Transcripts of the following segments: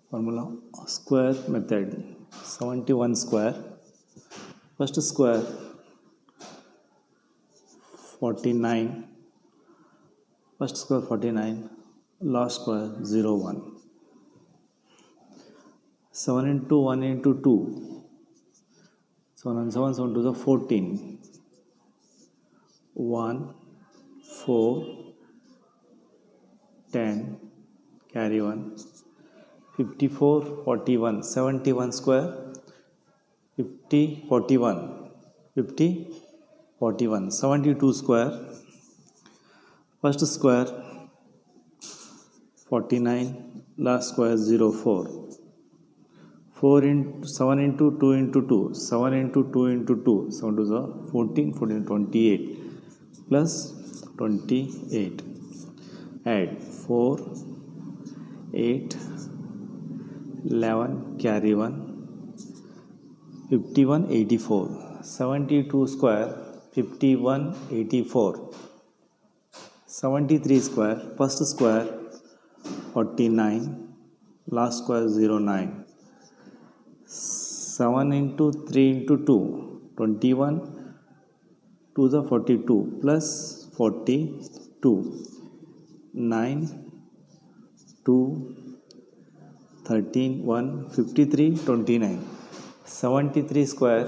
Formula square method. 71 square. First square 49. First square 49. Last square 0 1. 7 into 1 into 2. 7 and 7, 7 to the 14. 1, 4, 10, carry 1. 54, 41, 71 square, 50, 41, 50, 41, 72 square, first square, 49, last square, 0, 4. 4 into 7 into 2 into 2, 7 into 2 into 2, 7 to the 14, 14, 28, plus 28, add 4, 8, 11, carry 1, 51, 84, 72 square, 51, 84, 73 square, first square, 49, last square, 0, 9, 7 into 3 into 2, 21, 2 the 42, plus 42, 9, 2, 13, 1, 53, 29, 73 square,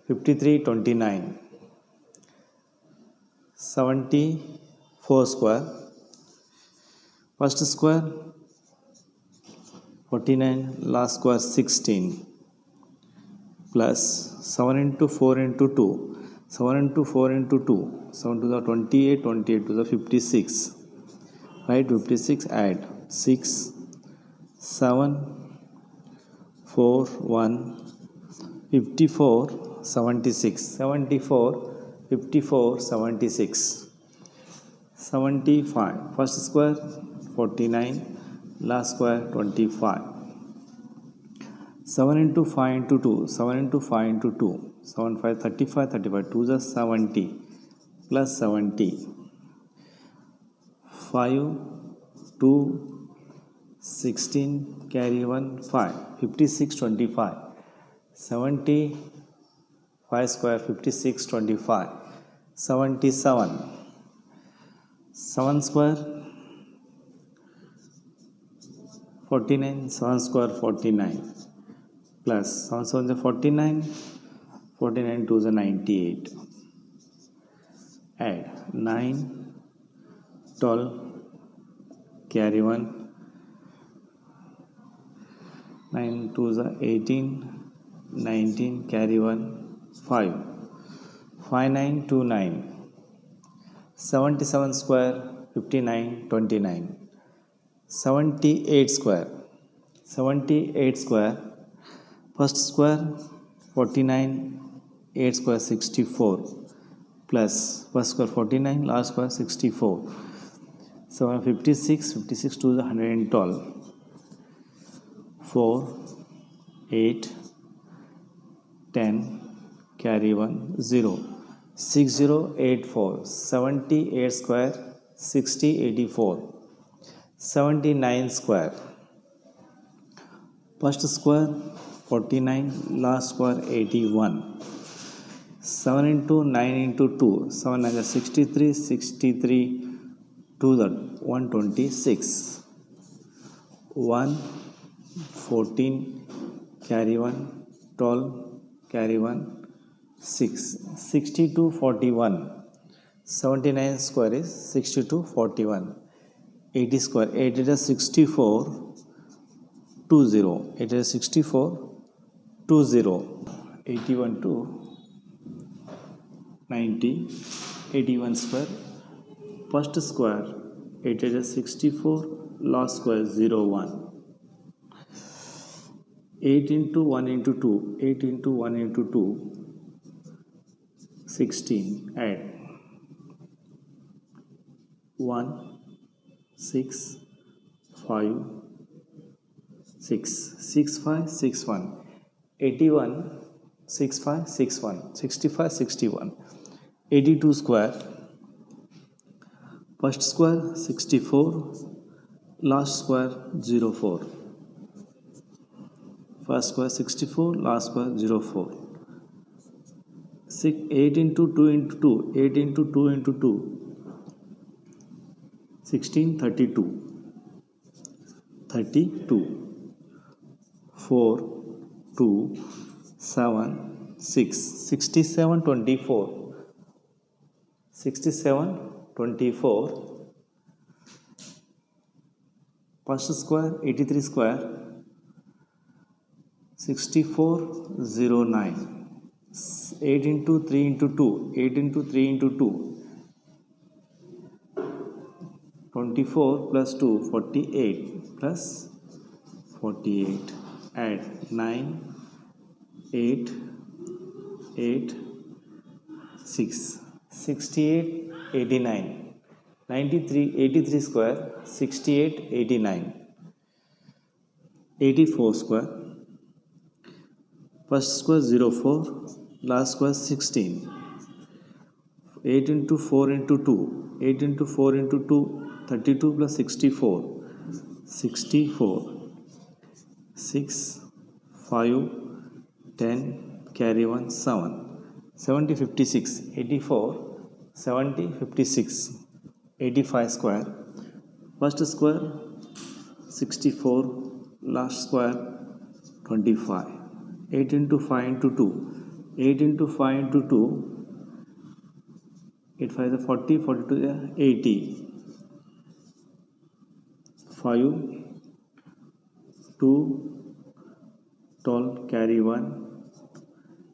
53, 29, 74 square, first square, 49, last square, 16, plus 7 into 4 into 2, 7 into 4 into 2, 7 to the 28, 28 to the 56, right, 56, add 6, 7, 4, 1, 54, 76, 74, 54, 76, 75, first square, 49, last square, 25, 7 into 5 into 2, 7 into 5 into 2, 7, 5, 35, 35, 2 the 70, plus 70, 5, 2, 16, carry 1, 5, 56, 25, 75 square, 56, 25, 77, 7 square, 49, 7 square, 49, plus 7 7 is 49, 49 2 is 98, add 9, 12, carry 1, 9 2 is 18, 19, carry 1, 5, 5 9 2 9, 77 square, 59, 29, 78 square, 78 square, first square, 49, 8 square, 64, plus first square 49, last square 64, 7 56, 56 to the 112, 4, 8, 10, carry 1, 0, 6084, 78 square, 60, 84, 79 square, first square, 49, last square, 81, 7 into 9 into 2, 7 9 is 63, 63 to the 126, 1, 14, carry 1, 12, carry 1, 6, 62, 41, 79 square is 62, 41, 80 square, 8 is 64, 20, 8 is 64, 20, 81 to 90, 81 square, first square, 8 is 64, last square 0, 1, 8 into 1 into 2, 8 into 1 into 2, 16, add 1, 6, 5, 6, 6, 5, 6, 1, 81, 6, 5, 6, 1, 65, 61, 82 square, first square 64, last square 04, first square 64, last square 04. 8 into 2 into 2, 8 into 2 into 2, 16, 32, 32, 4, 2, 7, 6, 67, 24, 67, 24, first square 83 square, 6409, 8 into 3 into 2, 8 into 3 into 2, 24 plus 2, 48 plus 48, add 9, 8, 8, 6, 68, 89, 93, 83 square, 68, 89, 84 square, first square 04, last square 16, 8 into 4 into 2, 8 into 4 into 2, 32 plus 64, 64, 6, 5, 10, carry 1, 7, 70, 56, 84, 70, 56, 85 square, first square 64, last square 25, 8 into 5 into 2, 8 into 5 into 2, 8 5 is 40, 42 is 80, 5, 2, 12, carry 1,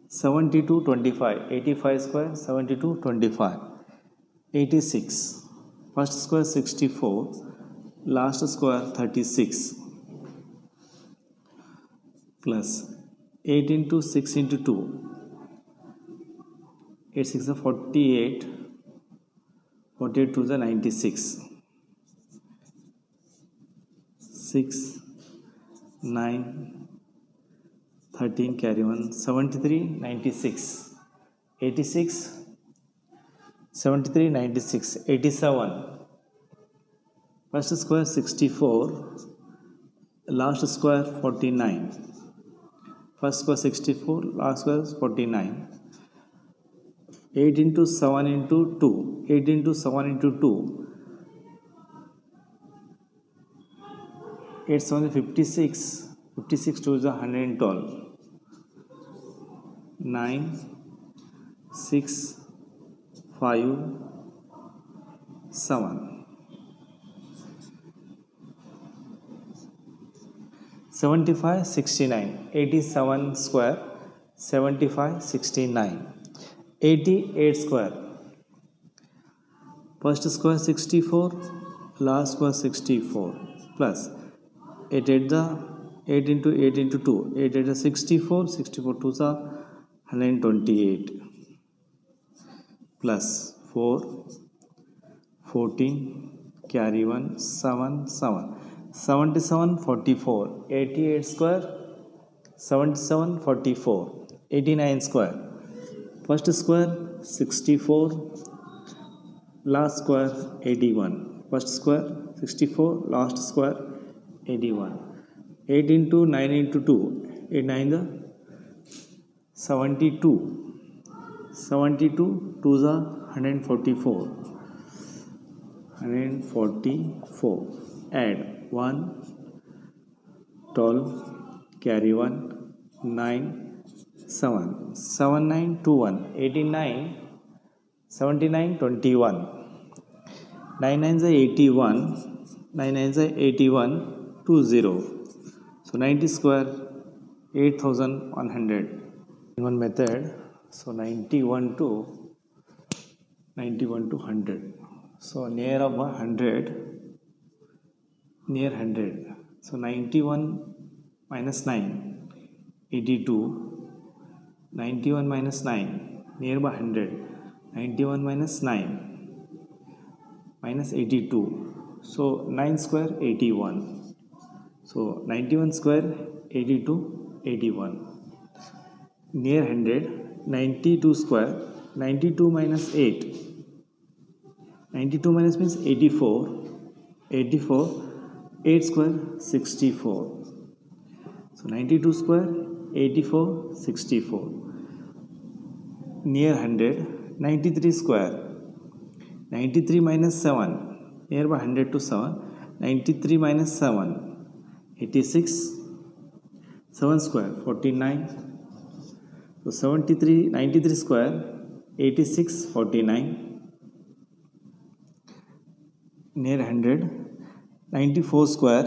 72, 25, 85 square, 72, 25, 86, first square 64, last square 36, plus 8 into 6 into 2, 8 6 is 48, 48 2 is 96, 6, 9, 13, carry 1, 73, 96, 86, 73, 96, 87, first square 64, last square 49, first square 64, last square 49, 8 into 7 into 2, 8 into 7 into 2, 8 7 is 56, 56 2 is 112, 9, 6, 5, 7, 75, 69, 87 square, 75, 69, 88 square, first square 64, last square 64, plus 8 8 the 8 into 8 into 2, 8 8 is 64, 64 2 is 128, plus 4, 14, carry 1, 7, 7, 77, 44, 88 square, 77, 44, 89 square, first square 64, last square 81, first square 64, last square 81, 8 into 9 into 2, 8 9 the 72, 72 2 is 144, 144, add 1, 12, carry 1, 9, 7, 7 9 2 1, 89, 79, 21, 9 9 is 81, 9 9 is 81, 2 0, so 90 square 8100 in one method. So 91 to 100, so near of 100, near 100, so 91 minus 9, 82, 91 minus 9, nearby 100, 91 minus 9, minus 82, so 9 square 81, so 91 square 82, 81, near 100, 92 square, 92 minus 8, 92 minus means 84, 84, 8 square 64. So 92 square 84 64. Near 100. 93 square 93 minus 7, nearby 100 to 7, 93 minus 7, 86, 7 square 49. So 73, 93 square 86 49, near 100. 94 square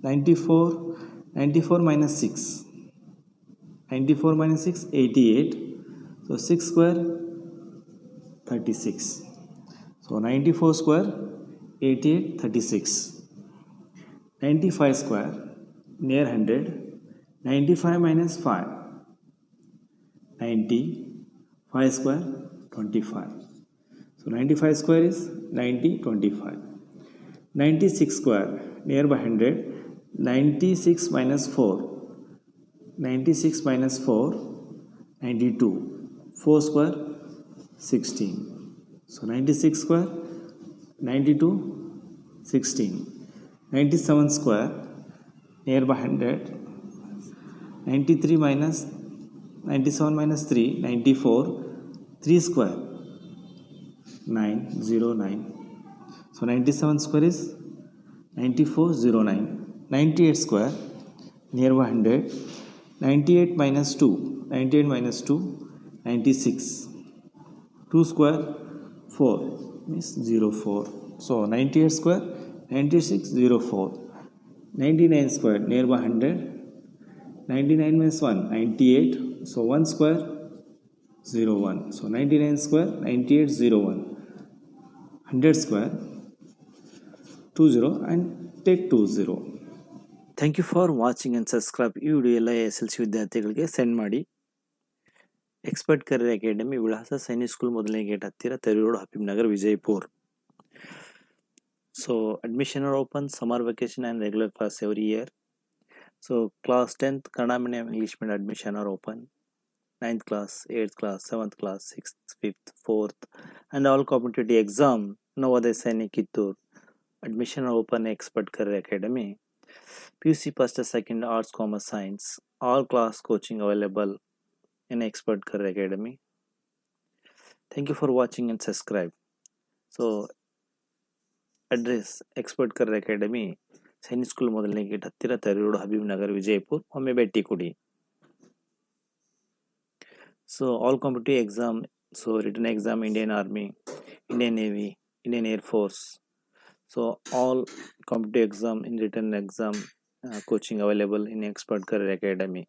94, 94 minus 6, 94 minus 6 88. So 6 square 36. So 94 square 88 36. 95 square near 100. 95 minus 5, 90. 5 square 25. So 95 square is 90 25. 96 square nearby 100. 96 minus 4, 96 minus 4, 92. 4 square 16. So 96 square 92 16. 97 square nearby 100. 93 minus 97 minus 3, 94. 3 square 909. So 97 square is 9409. 98 square nearby 100. 98 minus 2, 98 minus 2, 96. 2 square 4 means 04. So 98 square 96 04. 99 square nearby 100. 99 minus 1, 98. So 1 square 01. So 99 square 98 01. 100 square 20 and take 20. Thank you for watching and subscribe. ಈ video ಎಲ್ಲ SLC ವಿದ್ಯಾರ್ಥಿಗಳಿಗೆ send ಮಾಡಿ. Expert career academy, ವಿಳಾಸ Sainik school ಮೊದಲನೇ gate ಹತ್ತಿರ, Tari road, Habib Nagar, Vijayapur. So admission are open, summer vacation and regular class every year. So class 10th Kannada medium, English medium admission are open. 9th class, 8th class, 7th class, 6th, 5th, 4th and all competitive exam Navodaya Sainik Kittur. Admission are open Expert Career Academy. PUC first and second, arts, commerce, science. All class coaching available in Expert Career Academy. Thank you for watching and subscribe. So address expert career academy, Sainik school ಮೊದಲನೇ gate ಹತ್ತಿರ, Tari road, Habib Nagar, Vijayapur. ಒಮ್ಮೆ ಭೇಟಿ ಕೊಡಿ. So all competitive exam, so written exam, Indian army, Indian navy, Indian air force. So all competitive exam in written exam coaching available in Expert Career Academy.